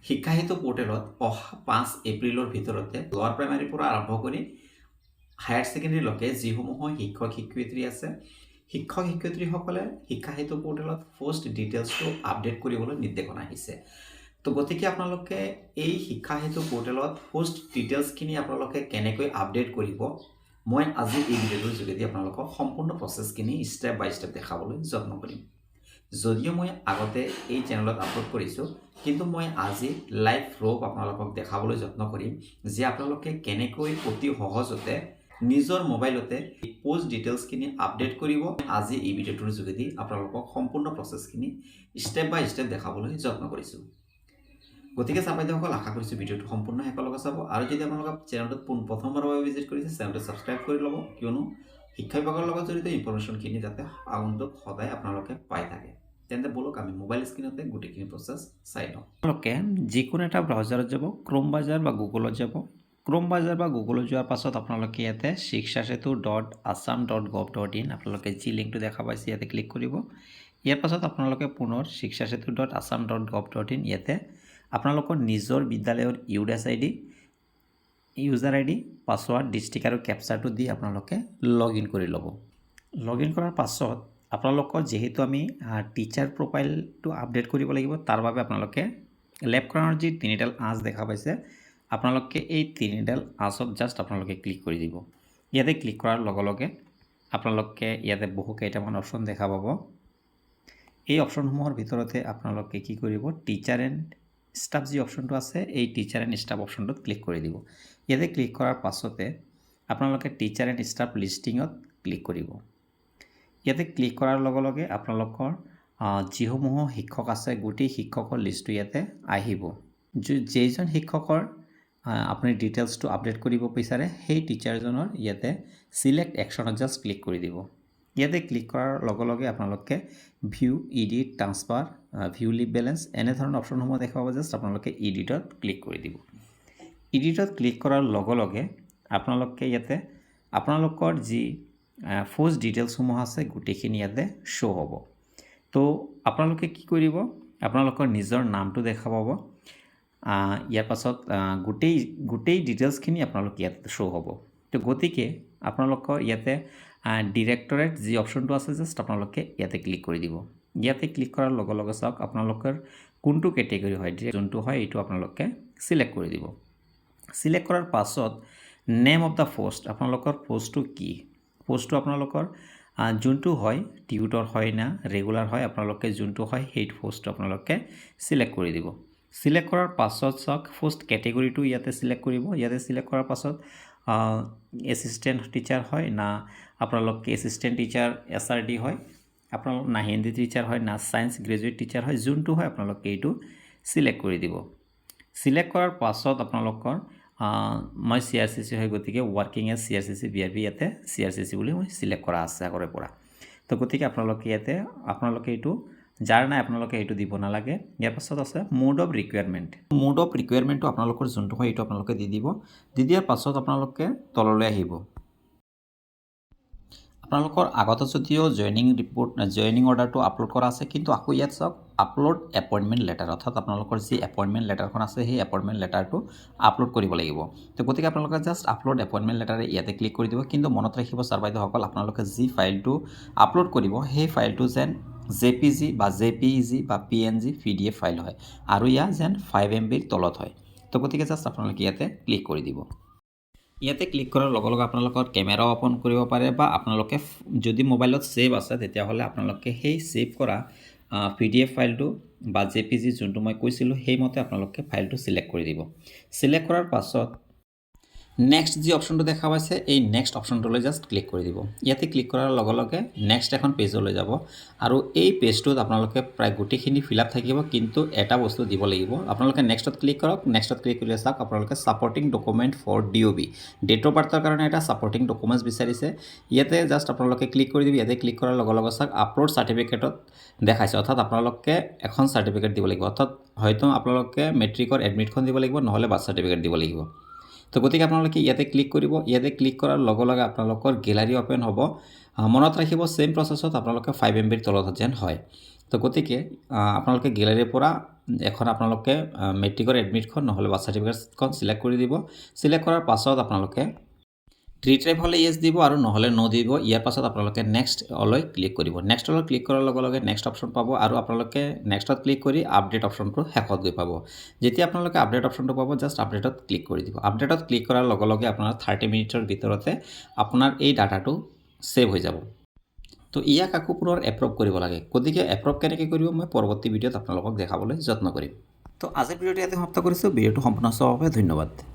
শিক্ষা হেতু পোৰ্টেলত অহা 5 এপ্ৰিলৰ ভিতৰতে লোৱাৰ প্ৰাইমাৰীৰ পৰা আৰম্ভ কৰি হায়াৰ ছেকেণ্ডেৰীলৈকে যিসমূহ শিক্ষক শিক্ষয়িত্ৰী আছে শিক্ষক শিক্ষয়িত্ৰীসকলে শিক্ষা হেতু পোৰ্টেলত পোষ্ট ডিটেইলছটো আপডেট কৰিবলৈ নিৰ্দেশনা আহিছে। তো গতিকে আপোনালোকে এই শিক্ষা হেতু পোৰ্টেলত পোষ্ট ডিটেইলছখিনি আপোনালোকে কেনেকৈ আপডেট কৰিব মই আজি এই ভিডিঅ'টোৰ যোগেদি আপোনালোকক সম্পূৰ্ণ প্ৰচেছখিনি ষ্টেপ বাই ষ্টেপ দেখাবলৈ যত্ন কৰিম। যদিও মই আগতে এই চেনেলত আপলোড কৰিছোঁ কিন্তু মই আজি লাইভ প্ৰুফ আপোনালোকক দেখাবলৈ যত্ন কৰিম যে আপোনালোকে কেনেকৈ অতি সহজতে নিজৰ মোবাইলতে পোষ্ট ডিটেইলছখিনি আপডেট কৰিব। আজি এই ভিডিঅ'টোৰ যোগেদি আপোনালোকক সম্পূৰ্ণ প্ৰচেছখিনি ষ্টেপ বাই ষ্টেপ দেখাবলৈ যত্ন কৰিছোঁ। গতিকে চাপাইদেউসকল আশা কৰিছোঁ ভিডিঅ'টো সম্পূৰ্ণ শেষলৈকে চাব আৰু যদি আপোনালোকে চেনেলটোত প্ৰথমবাৰৰ বাবে ভিজিট কৰিছে চেনেলটো ছাবস্ক্ৰাইব কৰি ল'ব, কিয়নো শিক্ষা বিভাগৰ লগত জড়িত ইনফৰমেশ্যনখিনি যাতে আগন্তুক সদায় আপোনালোকে পাই থাকে। তেন্তে বলক আমি মোবাইল স্ক্ৰীণতে গোটেইখিনি প্ৰচেছ চাই লওঁ। আপোনালোকে যিকোনো এটা ব্ৰাউজাৰত যাব, ক্ৰোম ব্ৰাউজাৰ বা গুগলত যাব। ক্ৰোম ব্ৰাউজাৰ বা গুগলত যোৱাৰ পাছত আপোনালোকে ইয়াতে shikshasetu.assam.gov.in আপোনালোকে যি লিংকটো দেখা পাইছে ইয়াতে ক্লিক কৰিব। ইয়াৰ পাছত আপোনালোকে পুনৰ shikshasetu.assam.gov.in ইয়াতে আপোনালোকৰ নিজৰ বিদ্যালয়ৰ ইউজাৰ আইডি পাছৱাৰ্ড ডিষ্ট্ৰিক্ট আৰু কেপচাৰটো দি আপোনালোকে লগইন কৰি ল'ব। লগইন কৰাৰ পাছত আপোনালোকৰ যেহেতু আমি টিচাৰ প্ৰফাইলটো আপডেট কৰিব লাগিব তাৰ বাবে আপোনালোকে লেফ্ট কৰ্ণাৰত যি তিনিডাল আঁচ দেখা পাইছে আপোনালোকে এই তিনিডাল আঁচত জাষ্ট আপোনালোকে ক্লিক কৰি দিব। ইয়াতে ক্লিক কৰাৰ লগে লগে আপোনালোকে ইয়াতে বহু কেইটামান অপশ্যন দেখা পাব। এই অপশ্যনসমূহৰ ভিতৰতে আপোনালোকে কি কৰিব, টিচাৰ এণ্ড ষ্টাফ যি অপশ্যনটো আছে এই টিচাৰ এণ্ড ষ্টাফ অপশ্যনটোত ক্লিক কৰি দিব। ইয়াতে ক্লিক কৰাৰ পাছতে আপোনালোকে টিচাৰ এণ্ড ষ্টাফ লিষ্টিঙত ক্লিক কৰিব। ইয়াতে ক্লিক কৰাৰ লগে লগে আপোনালোকৰ যিসমূহ শিক্ষক আছে গোটেই শিক্ষকৰ লিষ্টটো ইয়াতে আহিব। যেইজন শিক্ষকৰ আপুনি ডিটেইলছটো আপডেট কৰিব বিচাৰে সেই টিচাৰজনৰ ইয়াতে চিলেক্ট একশ্যনত জাষ্ট ক্লিক কৰি দিব। ইয়াতে ক্লিক কৰাৰ লগে লগে আপোনালোকে view, edit, transfer, view leave balance এনেধৰণৰ অপশ্যনসমূহ দেখা পাব। জাষ্ট আপোনালোকে ইডিটত ক্লিক কৰি দিব। ইডিটত ক্লিক কৰাৰ লগে লগে আপোনালোকে ইয়াতে আপোনালোকৰ যি পোষ্ট ডিটেইলছসমূহ আছে গোটেইখিনি ইয়াতে শ্ব' হ'ব। তো আপোনালোকে কি কৰিব, আপোনালোকৰ নিজৰ নামটো দেখা পাব। ইয়াৰ পাছত গোটেই ডিটেইলছখিনি আপোনালোকে ইয়াতে শ্ব' হ'ব। তো গতিকে আপোনালোকৰ ইয়াতে ডিৰেক্টৰেট যি অপশ্যনটো আছে জাষ্ট আপোনালোকে ইয়াতে ক্লিক কৰি দিব। ইয়াতে ক্লিক কৰাৰ লগে লগে চাওক আপোনালোকৰ কোনটো কেটেগৰী হয়, যোনটো হয় এইটো আপোনালোকে চিলেক্ট কৰি দিব। চিলেক্ট কৰাৰ পাছত নেম অফ দ্য পোষ্ট, আপোনালোকৰ পোষ্টটো কি, পোষ্টটো আপোনালোকৰ যোনটো হয় টিউটৰ হয় না ৰেগুলাৰ হয়, আপোনালোকে যোনটো হয় সেইটো পোষ্টটো আপোনালোকে চিলেক্ট কৰি দিব। চিলেক্ট কৰাৰ পাছত চাওক পোষ্ট কেটেগৰীটো ইয়াতে চিলেক্ট কৰিব। ইয়াতে চিলেক্ট কৰাৰ পাছত এছিষ্টেণ্ট টিচাৰ হয় না আপোনালোকে এছিষ্টেণ্ট টিচাৰ SRD হয়, আপোনালোক না হিন্দী টিচাৰ হয় না ছায়েন্স গ্ৰেজুৱেট টিচাৰ হয়, যোনটো হয় আপোনালোকে এইটো চিলেক্ট কৰি দিব। চিলেক্ট কৰাৰ পাছত আপোনালোকৰ মই CRCC হয় গতিকে ৱৰ্কিং এজ CRCC BRB ইয়াতে CRCC বুলি মই চিলেক্ট কৰা আছে আগৰে পৰা। তো গতিকে আপোনালোকে ইয়াতে এইটো যাৰ নাই আপোনালোকে এইটো দিব নালাগে। ইয়াৰ পাছত আছে mode of requirement. Mode of ৰিকুৱাৰমেণ্টটো আপোনালোকৰ যোনটো হয় এইটো আপোনালোকে দি দিব। দি দিয়াৰ পাছত আপোনালোকে তললৈ আহিব। আপোনালোকৰ আগতে যদিও জইনিং অৰ্ডাৰটো আপলোড কৰা আছে কিন্তু আকৌ ইয়াত চাওক আপলোড এপইণ্টমেণ্ট লেটাৰ, অৰ্থাৎ আপোনালোকৰ যি এপইণ্টমেণ্ট লেটাৰখন আছে সেই এপইণ্টমেণ্ট লেটাৰটো আপলোড কৰিব লাগিব। তো গতিকে আপোনালোকে জাষ্ট আপলোড এপইণ্টমেণ্ট লেটাৰে ইয়াতে ক্লিক কৰি দিব। কিন্তু মনত ৰাখিব ছাৰ বাইদেউসকল আপোনালোকে যি ফাইলটো আপলোড কৰিব সেই ফাইলটো যেন JPG বা JPEG বা PNG PDF ফাইল হয় আৰু ইয়াৰ যেন 5 MBৰ তলত হয়। তো গতিকে জাষ্ট আপোনালোকে ইয়াতে ক্লিক কৰি দিব। ইয়াতে ক্লিক কৰাৰ লগে লগে আপোনালোকৰ কেমেৰা অপন কৰিব পাৰে বা আপোনালোকে যদি মোবাইলত ছেভ আছে তেতিয়াহ'লে আপোনালোকে সেই ছেভ কৰা PDF ফাইলটো বা JPG যোনটো মই কৈছিলোঁ সেইমতে আপোনালোকে ফাইলটো চিলেক্ট কৰি দিব। চিলেক্ট কৰাৰ পাছত নেক্সট যি অপশ্যনটো দেখা পাইছে এই নেক্সট অপশ্যনটোলৈ জাষ্ট ক্লিক কৰি দিব। ইয়াতে ক্লিক কৰাৰ লগে লগে নেক্সট এখন পেজলৈ যাব আৰু এই পেজটোত আপোনালোকে প্ৰায় গোটেইখিনি ফিল আপ থাকিব, কিন্তু এটা বস্তু দিব লাগিব। আপোনালোকে নেক্সটত ক্লিক কৰক। নেক্সটত ক্লিক কৰিলে চাওক আপোনালোকে supporting document for DOB date of বাৰ্থৰ কাৰণে এটা ছাপৰ্টিং ডকুমেণ্টছ বিচাৰিছে। ইয়াতে জাষ্ট আপোনালোকে ক্লিক কৰি দিব। ইয়াতে ক্লিক কৰাৰ লগে লগে চাওক আপলোড চাৰ্টিফিকেটত দেখাইছে, অৰ্থাৎ আপোনালোকে এখন চাৰ্টিফিকেট দিব লাগিব, অৰ্থাৎ হয়তো আপোনালোকে মেট্ৰিকৰ এডমিটখন দিব লাগিব নহ'লে বাৰ্থ চাৰ্টিফিকেট দিব লাগিব। তো গতিকে আপোনালোকে ইয়াতে ক্লিক কৰিব। ইয়াতে ক্লিক কৰাৰ লগে লগে আপোনালোকৰ গেলাৰী অপেন হ'ব। মনত ৰাখিব ছেম প্ৰচেছত আপোনালোকে 5 MBৰ তলত যেন হয়। তো গতিকে আপোনালোকে গেলাৰীৰ পৰা এখন আপোনালোকে মেট্ৰিকৰ এডমিটখন নহ'লে বাৰ্থ চাৰ্টিফিকেটখন সিলেক্ট কৰি দিব সিলেক্ট কৰাৰ পাছত আপোনালোকে ৰিট্ৰাইভ হ'লে ইয়েছ দিব আৰু নহ'লে নো দিব ইয়াৰ পাছত আপোনালোকে নেক্সট অলৈ ক্লিক কৰিব নেক্সট অলৈ ক্লিক কৰাৰ লগে লগে নেক্সট অপশ্যন পাব আৰু আপোনালোকে নেক্সটত ক্লিক কৰি আপডেট অপশ্যনটো শেষত গৈ পাব যেতিয়া আপোনালোকে আপডেট অপশ্যনটো পাব জাষ্ট আপডেটত ক্লিক কৰি দিব আপডেটত ক্লিক কৰাৰ লগে লগে আপোনাৰ 30 মিনিটৰ ভিতৰতে আপোনাৰ এই ডাটাটো সেভ হৈ যাব তো ইয়াক আকৌ পুনৰ এপ্ৰুভ কৰিব লাগে গতিকে এপ্ৰুভ কেনেকৈ কৰিব মই পৰৱৰ্তী ভিডিঅ'ত আপোনালোকক দেখাবলৈ যত্ন কৰিম তো আজিৰ ভিডিঅ'টো ইয়াতে সমাপ্ত কৰিছোঁ ভিডিঅ'টো সম্পূৰ্ণ চোৱাৰ বাবে ধন্যবাদ